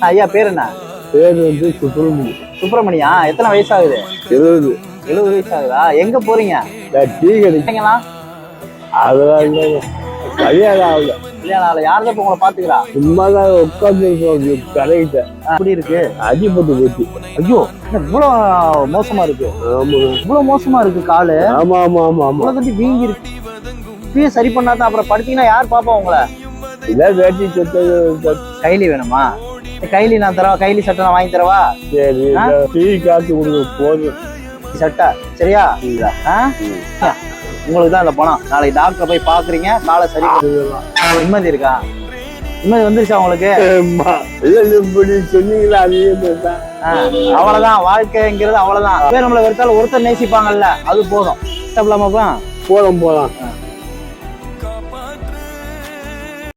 ஐயா பேர் என்ன? பேர் வந்து சுப்பிரமணி. சுப்பிரமணியா? எத்தனை வயசாகுது? 70. 70 வயசாகுதா? எங்க போறீங்க? டீ கிடைக்குங்களா? அதெல்லாம் இல்லை, கல்யாணம் ஆகல. கல்யாணம் ஆகல. யார்தான் இப்ப உங்களை பாத்துக்கிறா? சும்மாதான் உட்காந்து கடைக்கிட்ட. அப்படி இருக்கு, அடிப்பட்டு போச்சு. ஐயோ இவ்வளவு மோசமா இருக்கு. ஆமா, இவ்வளவு மோசமா இருக்கு காலு. ஆமா ஆமா ஆமா ஆமா. தட்டி வீங்கி இருக்கு. இப்பயே சரி பண்ணாதான் அப்புறம் படுத்தீங்கன்னா யார் பாப்பா உங்களை? இதான் வேட்டி சட்டை. கைலி வேணுமா? கைலி நான் தரவா? கைலி சட்டை நான் வாங்கி தரவா? சரி, டீ காத்து கொடுக்க போதும். சட்டை சரியா? உங்களுக்கு தான் இந்த பணம். நாளைக்கு டாக்டரை போய் பாக்குறீங்க, காலை சரி பண்ணிடலாம். நிம்மதி இருக்கா? நிம்மதி வந்துருச்சா உங்களுக்கு? சொன்னீங்களா? அவ்வளவுதான் வாழ்க்கைங்கிறது, அவ்வளவுதான். நம்மளை வெறுத்தாலும் ஒருத்தர் நேசிப்பாங்கல்ல, அது போதும். போலாம் போலாம்.